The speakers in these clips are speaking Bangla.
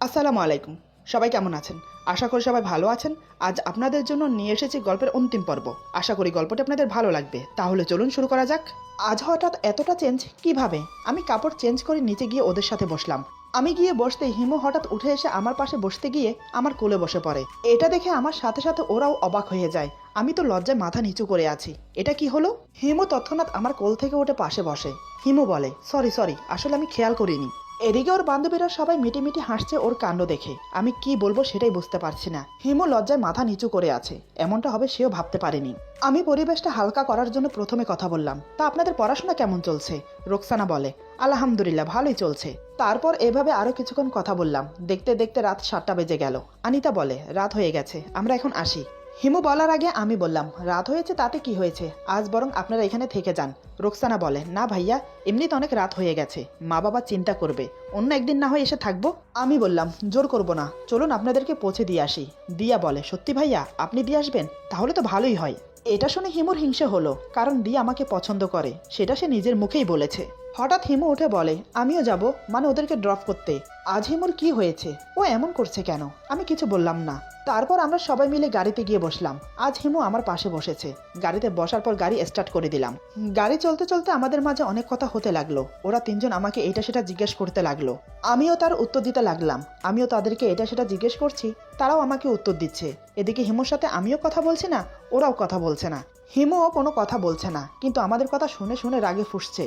আসসালামু আলাইকুম। সবাই কেমন আছেন? আশা করি সবাই ভালো আছেন। আজ আপনাদের জন্য নিয়ে এসেছি গল্পের অন্তিম পর্ব। আশা করি গল্পটি আপনাদের ভালো লাগবে। তাহলে চলুন শুরু করা যাক। আজ হঠাৎ এতটা চেঞ্জ কিভাবে? আমি কাপড় চেঞ্জ করে নিচে গিয়ে ওদের সাথে বসলাম। আমি গিয়ে বসতেই হিমু হঠাৎ উঠে এসে আমার পাশে বসতে গিয়ে আমার কোলে বসে পড়ে। এটা দেখে আমার সাথে সাথে ওরাও অবাক হয়ে যায়। আমি তো লজ্জায় মাথা নিচু করে আছি। এটা কি হলো? হিমু তৎক্ষণাৎ আমার কোল থেকে উঠে পাশে বসে। হিমু বলে, সরি, আসলে আমি খেয়াল করিনি। এদিকে ওর বান্ধবীরা সবাই মিটিমিটি হাসছে ওর কাণ্ড দেখে। আমি কি বলবো সেটাই বুঝতে পারছি না। হিমু লজ্জায় মাথা নিচু করে আছে। এমনটা হবে সেও ভাবতে পারেনি। আমি পরিবেশটা হালকা করার জন্য প্রথমে কথা বললাম, তা আপনাদের পড়াশোনা কেমন চলছে? রোকসানা বলে, আলহামদুলিল্লাহ ভালোই চলছে। তারপর এভাবে আরো কিছুক্ষণ কথা বললাম। দেখতে দেখতে রাত 7টা বেজে গেল। আনিতা বলে, রাত হয়ে গেছে, আমরা এখন আসি। হিমু বলার আগে আমি বললাম, রাত হয়েছে তাতে কি হয়েছে, আজ বরং আপনারা এখানে থেকে যান। রোকসানা বলে, না ভাইয়া, এমনিতে অনেক রাত হয়ে গেছে, মা বাবা চিন্তা করবে, অন্য একদিন না হয় এসে থাকবো। আমি বললাম, জোর করবো না, চলুন আপনাদেরকে পৌঁছে দিয়ে আসি। দিয়া বলে, সত্যি ভাইয়া আপনি দিয়ে আসবেন? তাহলে তো ভালোই হয়। এটা শুনে হিমুর হিংসে হলো, কারণ দিয়া আমাকে পছন্দ করে, সেটা সে নিজের মুখেই বলেছে। হঠাৎ হিমু উঠে বলে, আমিও যাব, মানে ওদেরকে ড্রপ করতে। আজ হিমুর কি হয়েছে? ও এমন করছে কেন? আমি কিছু বললাম না। তারপর আমরা সবাই মিলে গাড়িতে গিয়ে বসলাম। আজ হিমু আমার পাশে বসেছে। গাড়িতে বসার পর গাড়ি স্টার্ট করে দিলাম। গাড়ি চলতে চলতে আমাদের মাঝে অনেক কথা হতে লাগলো। ওরা তিনজন আমাকে এটা সেটা জিজ্ঞেস করতে লাগলো। আমিও তার উত্তর দিতে লাগলাম। আমিও তাদেরকে এটা সেটা জিজ্ঞেস করছি, তারাও আমাকে উত্তর দিচ্ছে। এদিকে হিমুর সাথে আমিও কথা বলছি না, ওরাও কথা বলছে না। হিমুও কোনো কথা বলছে না, কিন্তু আমাদের কথা শুনে শুনে রাগে ফুঁসছে।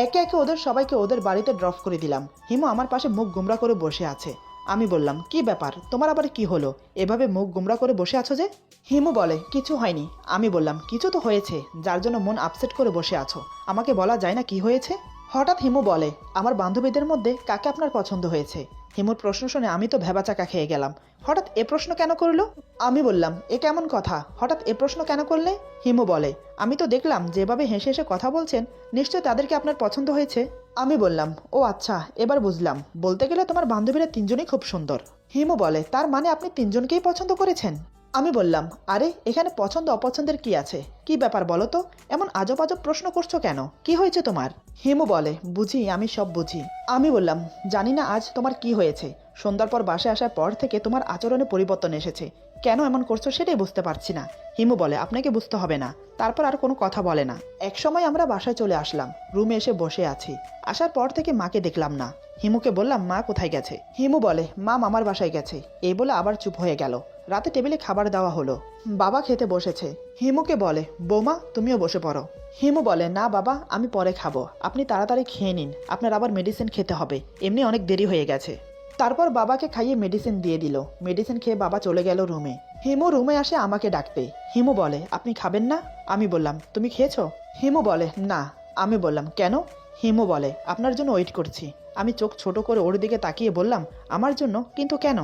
একে একে ওদের সবাইকে ওদের বাড়িতে ড্রপ করে দিলাম। হিমু আমার পাশে মুখ গুমরা করে বসে আছে। আমি বললাম, কি ব্যাপার, তোমার আবার কি হলো, এভাবে মুখ গুমরা করে বসে আছো যে? হিমু বলে, কিছু হয়নি। আমি বললাম, কিছু তো হয়েছে, যার জন্য মন আপসেট করে বসে আছো, আমাকে বলা যায় না কি হয়েছে? হঠাৎ হিমু বলে, আমার বান্ধবীদের মধ্যে কাকে আপনার পছন্দ হয়েছে? হিমুর প্রশ্ন শুনে আমি তো ভেবাচাকা খেয়ে গেলাম। হঠাৎ এ প্রশ্ন কেন করলো? আমি বললাম, এ কেমন কথা, হঠাৎ এ প্রশ্ন কেন করলে? হিমু বলে, আমি তো দেখলাম যেভাবে হেসে হেসে কথা বলছেন, নিশ্চয় তাদেরকে আপনার পছন্দ হয়েছে। আমি বললাম, ও আচ্ছা, এবার বুঝলাম, বলতে গেলে তোমার বান্ধবীরা তিনজনই খুব সুন্দর। হিমু বলে, তার মানে আপনি তিনজনকেই পছন্দ করেছেন? আমি বললাম, আরে এখানে পছন্দ অপছন্দের কি আছে, কি ব্যাপার বলো তো, এমন আজব আজব প্রশ্ন করছো কেন, কি হয়েছে তোমার? হিমু বলে, বুঝি, আমি সব বুঝি। আমি বললাম, জানি না আজ তোমার কি হয়েছে, সন্ধ্যার পর বাসায় আসার পর থেকে তোমার আচরণে পরিবর্তন এসেছে, কেন এমন করছো সেটাই বুঝতে পারছি না। হিমু বলে, আপনাকে বুঝতে হবে না। তারপর আর কোনো কথা বলে না। এক সময় আমরা বাসায় চলে আসলাম। রুমে এসে বসে আছি। আসার পর থেকে মাকে দেখলাম না। হিমুকে বললাম, মা কোথায় গেছে? হিমু বলে, মা মামার বাসায় গেছে। এই বলে আবার চুপ হয়ে গেল। রাতে টেবিলে খাবার দেওয়া হলো। বাবা খেতে বসেছে। হিমুকে বলে, বৌমা তুমিও বসে পড়ো। হিমু বলে, না বাবা, আমি পরে খাবো, আপনি তাড়াতাড়ি খেয়ে নিন, আপনার আবার মেডিসিন খেতে হবে, এমনি অনেক দেরি হয়ে গেছে। তারপর বাবাকে খাইয়ে মেডিসিন দিয়ে দিল। মেডিসিন খেয়ে বাবা চলে গেল রুমে। হিমু রুমে আসে আমাকে ডাকতে। হিমু বলে, আপনি খাবেন না? আমি বললাম, তুমি খেয়েছো? হিমু বলে, না। আমি বললাম, কেন? হিমু বলে, আপনার জন্য ওয়েট করছি। আমি চোখ ছোট করে ওর দিকে তাকিয়ে বললাম, আমার জন্য? কিন্তু কেন?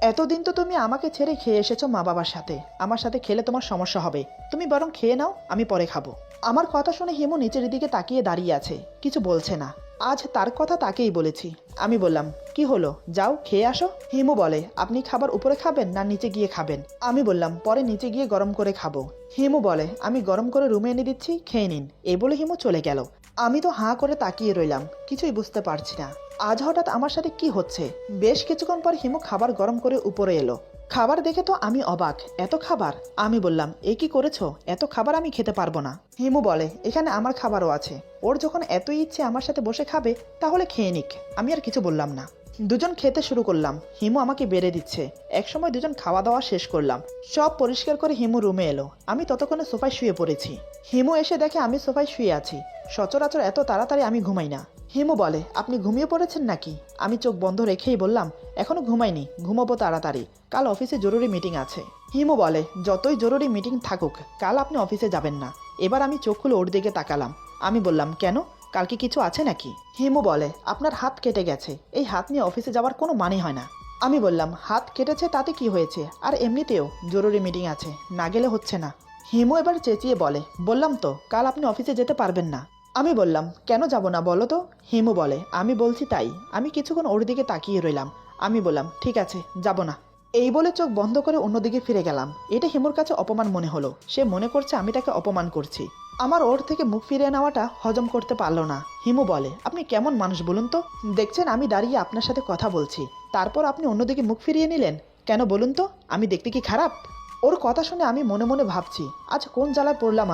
এতদিন তো তুমি আমাকে ছেড়ে খেয়ে এসেছো মা বাবার সাথে, আমার সাথে খেলে তোমার সমস্যা হবে, তুমি বরং খেয়ে নাও, আমি পরে খাবো। আমার কথা শুনে হিমু নিচের দিকে তাকিয়ে দাঁড়িয়ে আছে, কিছু বলছে না। আজ তার কথা তাকেই বলেছি। আমি বললাম, কি হলো, যাও খেয়ে আসো। হিমু বলে, আপনি খাবার উপরে খাবেন না নিচে গিয়ে খাবেন? আমি বললাম, পরে নিচে গিয়ে গরম করে খাবো। হিমু বলে, আমি গরম করে রুমে এনে দিচ্ছি, খেয়ে নিন। এই বলে হিমু চলে গেল। আমি তো হাঁ করে তাকিয়ে রইলাম, কিছুই বুঝতে পারছি না আজ হঠাৎ আমার সাথে কি হচ্ছে। বেশ কিছুক্ষণ পর হিমু খাবার গরম করে উপরে এলো। খাবার দেখে তো আমি অবাক, এত খাবার! আমি বললাম, এ কি করেছো, এত খাবার আমি খেতে পারবো না। হিমু বলে, এখানে আমার খাবারও আছে, ওর যখন এতই ইচ্ছে আমার সাথে বসে খাবে, তাহলে খেয়ে নিক। আমি আর কিছু বললাম না। দুজন খেতে শুরু করলাম। হিমু আমাকে বেড়ে দিচ্ছে। একসময় দুজন খাওয়া দাওয়া শেষ করলাম। সব পরিষ্কার করে হিমু রুমে এলো। আমি ততক্ষণে সোফায় শুয়ে পড়েছি। হিমু এসে দেখে আমি সোফায় শুয়ে আছি। সচরাচর এত তাড়াতাড়ি আমি ঘুমাই না। হিমু বলে, আপনি ঘুমিয়ে পড়েছেন নাকি? আমি চোখ বন্ধ রেখেই বললাম, এখনো ঘুমাইনি, ঘুমাবো তাড়াতাড়ি, কাল অফিসে জরুরি মিটিং আছে। হিমু বলে, যতই জরুরি মিটিং থাকুক, কাল আপনি অফিসে যাবেন না। এবার আমি চোখ খুলে ওর দিকে তাকালাম। আমি বললাম, কেন, কালকে কিছু আছে নাকি? হিমু বলে, আপনার হাত কেটে গেছে, এই হাত নিয়ে অফিসে যাওয়ার কোনো মানে হয় না। আমি বললাম, হাত কেটেছে তাতে কি হয়েছে, আর এমনিতেও জরুরি মিটিং আছে, না গেলে হচ্ছে না। হিমু এবার চেঁচিয়ে বলে, বললাম তো কাল আপনি অফিসে যেতে পারবেন না। আমি বললাম, কেন যাব না বলো তো? হিমু বলে, আমি বলছি তাই। আমি কিছুক্ষণ ওর দিকে তাকিয়ে রইলাম। আমি বললাম, ঠিক আছে, যাব না। এই বলে চোখ বন্ধ করে অন্যদিকে ফিরে গেলাম। এটা হিমুর কাছে অপমান মনে হলো। সে মনে করছে আমি তাকে অপমান করছি। আমার ওর থেকে মুখ ফিরিয়ে নেওয়াটা হজম করতে পারলো না। হিমু বলে, আপনি কেমন মানুষ বলুন তো? দেখছেন আমি দাঁড়িয়ে আপনার সাথে কথা বলছি, তারপর আপনি অন্যদিকে মুখ ফিরিয়ে নিলেন কেন বলুন তো? আমি দেখতে কি খারাপ? ওর কথা শুনে আমি মনে মনে ভাবছি, আজ কোন জ্বালায় পড়লাম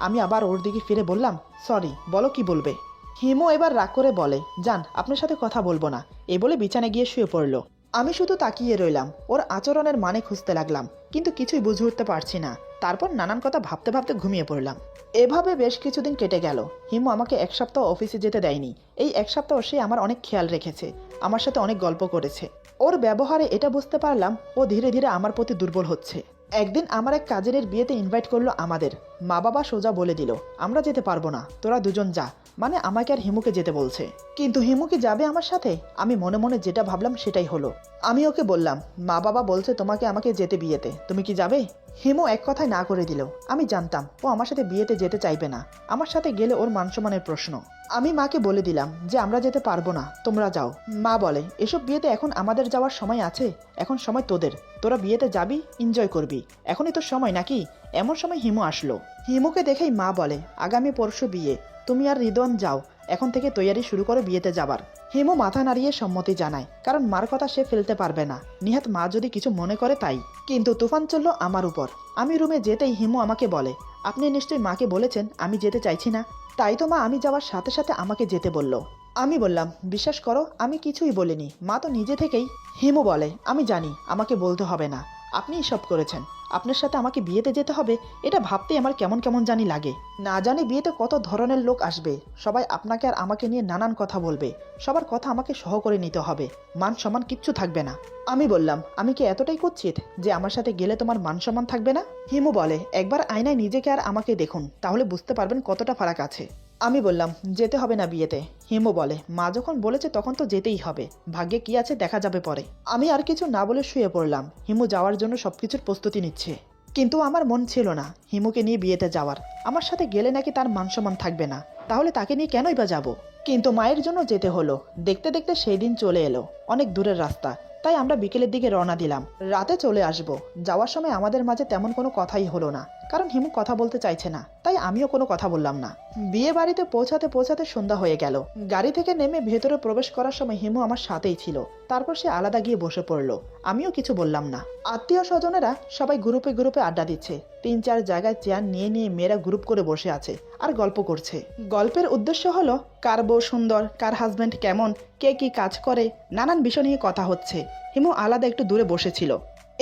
আমি আবার ওর দিকে ফিরে বললাম, সরি, বলো কি বলবে। হিমু এবার রাগ করে বলে, যান, আপনার সাথে কথা বলবো না, এ বলে বিছানায় গিয়ে শুয়ে পড়ল। আমি শুধু তাকিয়ে রইলাম, ওর আচরণের মানে খুঁজতে লাগলাম, কিন্তু কিছুই বুঝে উঠতে পারছি না। তারপর নানান কথা ভাবতে ভাবতে ঘুমিয়ে পড়লাম। এভাবে বেশ কিছুদিন কেটে গেল। হিমু আমাকে এক সপ্তাহ অফিসে যেতে দেয়নি। এই এক সপ্তাহ সে আমার অনেক খেয়াল রেখেছে, আমার সাথে অনেক গল্প করেছে। ওর ব্যবহারে এটা বুঝতে পারলাম ও ধীরে ধীরে আমার প্রতি দুর্বল হচ্ছে। একদিন আমার এক কাজিনের বিয়েতে ইনভাইট করলো আমাদের। মা বাবা সোজা বলে দিল, আমরা যেতে পারবো না, তোরা দুজন যা। মানে আমাকে আর হিমুকে যেতে বলছে। কিন্তু হিমু কি যাবে আমার সাথে? আমি মনে মনে যেটা ভাবলাম সেটাই হলো। আমি ওকে বললাম, মা বাবা বলছে তোমাকে আমাকে যেতে বিয়েতে, তুমি কি যাবে? হিমু এক কথায় না করে দিল। আমি জানতাম ও আমার সাথে বিয়েতে যেতে চাইবে না, আমার সাথে গেলে ওর মানসম্মানের প্রশ্ন। আমি মাকে বলে দিলাম যে আমরা যেতে পারবো না, তোমরা যাও। মা বলে, এসব বিয়েতে এখন আমাদের যাওয়ার সময় আছে? এখন সময় তোদের, তোরা বিয়েতে যাবি, এনজয় করবি, এখনই তোর সময় নাকি? এমন সময় হিমু আসলো। হিমুকে দেখেই মা বলে, আগামী পরশু বিয়ে, তুমি আর রিদওয়ান যাও, এখন থেকে তৈয়ারি শুরু করো বিয়েতে যাবার। হিমু মাথা নাড়িয়ে সম্মতি জানায়, কারণ মার কথা সে ফেলতে পারবে না, নিহাত মা যদি কিছু মনে করে তাই। কিন্তু তুফান চলল আমার উপর। আমি রুমে যেতেই হিমু আমাকে বলে, আপনি নিশ্চয়ই মাকে বলেছেন আমি যেতে চাইছি না, তাই তো মা আমি যাওয়ার সাথে সাথে আমাকে যেতে বলল। আমি বললাম, বিশ্বাস করো আমি কিছুই বলিনি, মা তো নিজে থেকেই। হিমু বলে, আমি জানি আমাকে বলতে হবে না, আপনিই সব করেছেন, আপনার সাথে আমাকে বিয়েতে যেতে হবে, এটা ভাবতেই আমার কেমন কেমন জানি লাগে। না জানি বিয়েতে কত ধরনের লোক আসবে, সবাই আপনাকে আর আমাকে নিয়ে নানান কথা বলবে, সবার কথা আমাকে সহ করে নিতে হবে, মান সম্মান কিচ্ছু থাকবে না। আমি বললাম, আমি কি এতটাই কুৎসিত যে আমার সাথে গেলে তোমার মান সম্মান থাকবে না? হিমু বলে, একবার আয়নায় নিজেকে আর আমাকে দেখুন, তাহলে বুঝতে পারবেন কতটা ফারাক আছে। আমি বললাম, যেতে হবে না বিয়েতে। হিমু বলে, মা যখন বলেছে তখন তো যেতেই হবে, ভাগ্যে কি আছে দেখা যাবে পরে। আমি আর কিছু না বলে শুয়ে পড়লাম। হিমু যাওয়ার জন্য সবকিছুর প্রস্তুতি নিচ্ছে, কিন্তু আমার মন ছিল না হিমুকে নিয়ে বিয়েতে যাওয়ার। আমার সাথে গেলে নাকি তার মান সম্মান থাকবে না, তাহলে তাকে নিয়ে কেনই বা যাব? কিন্তু মায়ের জন্য যেতে হলো। দেখতে দেখতে সেই দিন চলে এলো, অনেক দূরের রাস্তা, তাই আমরা বিকেলের দিকে রওনা দিলাম। রাতে চলে আসব। যাওয়ার সময় আমাদের মাঝে তেমন কোনো কথাই হলো না, কারণ হিমু কথা বলতে চাইছে না, তাই আমিও কোনো কথা বললাম না। বিয়ে বাড়িতে পৌঁছাতে পৌঁছাতে সন্ধ্যা হয়ে গেল। গাড়ি থেকে নেমে ভেতরে প্রবেশ করার সময় হিমু আমার সাথেই ছিল, তারপর সে আলাদা গিয়ে বসে পড়লো। আমিও কিছু বললাম না। আত্মীয় স্বজনেরা সবাই গ্রুপে গ্রুপে আড্ডা দিচ্ছে। 3-4 জায়গায় চেয়ার নিয়ে নিয়ে মেয়েরা গ্রুপ করে বসে আছে আর গল্প করছে। গল্পের উদ্দেশ্য হলো কার বউ সুন্দর, কার হাজবেন্ড কেমন, কে কি কাজ করে, নানান বিষয় নিয়ে কথা হচ্ছে। হিমু আলাদা একটু দূরে বসেছিল।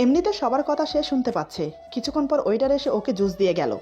এমনিতে সবার কথা সে শুনতে পাচ্ছে। কিছুক্ষণ পর ওয়েটার এসে ওকে জুস দিয়ে গেল।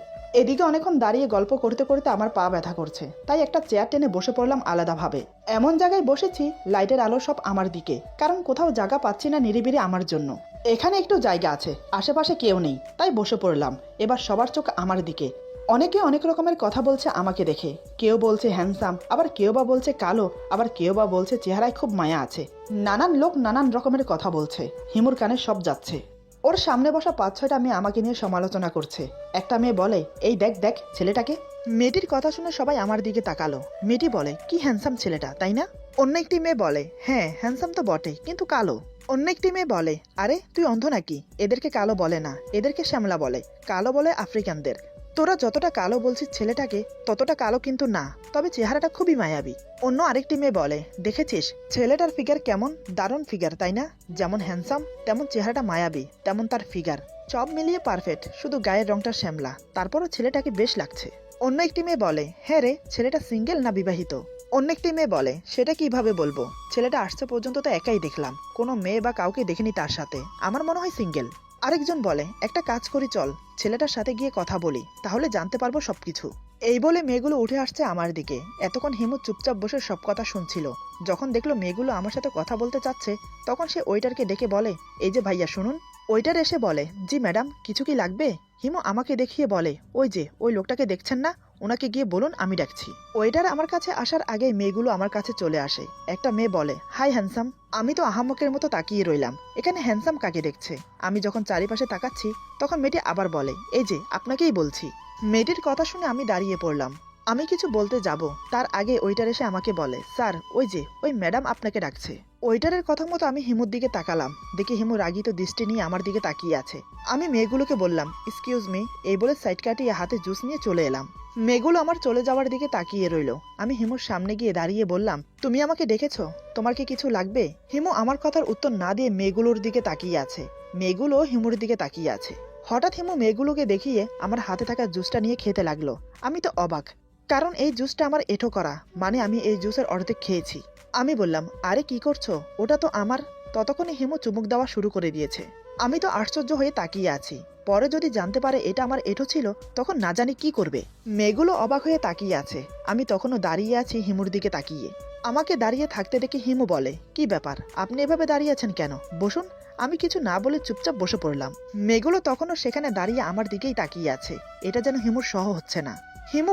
এদিকে অনেকক্ষণ দাঁড়িয়ে গল্প করতে করতে আমার পা ব্যথা করছে, তাই একটা চেয়ার টেনে বসে পড়লাম আলাদাভাবে। এমন জায়গায় বসেছি লাইটের আলো সব আমার দিকে, কারণ কোথাও জায়গা পাচ্ছি না নিরিবিলি আমার জন্য। এখানে একটু জায়গা আছে, আশেপাশে কেউ নেই, তাই বসে পড়লাম। এবার সবার চোখ আমার দিকে। অনেকে অনেক রকমের কথা বলছে আমাকে দেখে। কেউ বলছে হ্যান্ডসাম, আবার কেউ বা বলছে কালো, আবার কেউ বা বলছে চেহারায় খুব মায়া আছে। নানান লোক নানান রকমের কথা বলছে। হিমুর কানে সব যাচ্ছে। ওর সামনে বসা 5-6টা মেয়ে আমাকে নিয়ে সমালোচনা করছে। একটা মেয়ে বলে, এই দেখ দেখ ছেলেটাকে। মেয়েটির কথা শুনে সবাই আমার দিকে তাকালো। মেয়েটি বলে, কি হ্যান্ডসাম ছেলেটা, তাই না? অন্য একটি মেয়ে বলে, হ্যাঁ হ্যান্ডসাম তো বটে, কিন্তু কালো। অন্য একটি মেয়ে বলে, আরে তুই অন্ধ নাকি? এদেরকে কালো বলে না, এদেরকে শ্যামলা বলে, কালো বলে আফ্রিকানদের। তোরা যতটা কালো বলছিস ছেলেটাকে, ততটা কালো কিন্তু না, তবে চেহারাটা খুবই মায়াবী। অন্য আরেকটি মেয়ে বলে, দেখেছিস ছেলেটার ফিগার কেমন, দারুণ ফিগার তাই না? যেমন হ্যান্ডসাম তেমন চেহারাটা মায়াবী, তেমন তার ফিগার, সব মিলিয়ে পারফেক্ট, শুধু গায়ের রংটা শ্যামলা, তারপরও ছেলেটাকে বেশ লাগছে। অন্য একটি মেয়ে বলে, হ্যাঁ রে, ছেলেটা সিঙ্গেল না বিবাহিত? অন্য একটি মেয়ে বলে, সেটা কিভাবে বলবো, ছেলেটা আসছে পর্যন্ত তো একাই দেখলাম, কোনো মেয়ে বা কাউকে দেখিনি তার সাথে, আমার মনে হয় সিঙ্গেল। আরেকজন বলে, একটা কাজ করি চল, ছেলেটার সাথে গিয়ে কথা বলি, তাহলে জানতে পারবো সবকিছু। এই বলে মেয়েগুলো উঠে আসছে আমার দিকে। এতক্ষণ হিমু চুপচাপ বসে সব কথা শুনছিল। যখন দেখলো মেয়েগুলো আমার সাথে কথা বলতে চাচ্ছে, তখন সে ওয়েটারকে ডেকে বলে, এই যে ভাইয়া শুনুন। ওয়েটার এসে বলে, জি ম্যাডাম, কিছু কি লাগবে? হিমু আমাকে দেখিয়ে বলে, ওই যে ওই লোকটাকে দেখছেন না, ওনাকে গিয়ে বলুন আমি ডাকছি। ওয়েটার আমার কাছে আসার আগে মেয়েগুলো আমার কাছে চলে আসে। একটা মেয়ে বলে, হাই হ্যান্ডসাম। আমি তো আহাম্মকের মতো তাকিয়ে রইলাম, এখানে হ্যান্ডসাম কাকে দেখছে? আমি যখন চারিপাশে তাকাচ্ছি, তখন মেয়েটি আবার বলে, এই যে আপনাকেই বলছি। মেয়েটির কথা শুনে আমি দাঁড়িয়ে পড়লাম। আমি কিছু বলতে যাব, তার আগে ওয়েটার এসে আমাকে বলে, স্যার ওই যে ওই ম্যাডাম আপনাকে ডাকছে। ওয়েটারের কথা মতো আমি হিমুর দিকে তাকালাম। দেখি হিমু রাগিত দৃষ্টি নিয়ে আমার দিকে তাকিয়ে আছে। আমি মেয়েগুলোকে বললাম, এক্সকিউজ মি, এই বলে সাইড কাটিয়ে হাতে জুস নিয়ে চলে এলাম। মেয়েগুলো আমার চলে যাওয়ার দিকে তাকিয়ে রইল। আমি হিমুর সামনে গিয়ে দাঁড়িয়ে বললাম, তুমি আমাকে ডেকেছো? তোমার কি কিছু লাগবে? হিমু আমার কথার উত্তর না দিয়ে মেয়েগুলোর দিকে তাকিয়ে আছে। মেয়েগুলো হিমুর দিকে তাকিয়ে আছে। হঠাৎ হিমু মেয়েগুলোকে দেখিয়ে আমার হাতে থাকা জুসটা নিয়ে খেতে লাগলো। আমি তো অবাক, কারণ এই জুসটা আমার এঁঠো করা, মানে আমি এই জুসের অর্ধেক খেয়েছি। আমি বললাম, আরে কি করছো? ওটা তো আমার। ততক্ষণে হিমু চুমুক দেওয়া শুরু করে দিয়েছে। আমি তো আশ্চর্য হয়ে তাকিয়ে আছি। পরে যদি জানতে পারে এটা আমার এঁঠো ছিল, তখন না জানি কি করবে। মেয়েগুলো অবাক হয়ে তাকিয়ে আছে। আমি তখনও দাঁড়িয়ে আছি হিমুর দিকে তাকিয়ে। আমাকে দাঁড়িয়ে থাকতে দেখে হিমু বলে, কি ব্যাপার, আপনি এভাবে দাঁড়িয়ে আছেন কেন? বসুন। আমি কিছু না বলে চুপচাপ বসে পড়লাম। মেয়েগুলো তখনও সেখানে দাঁড়িয়ে আমার দিকেই তাকিয়ে আছে। এটা যেন হিমুর সহ হচ্ছে না। হিমু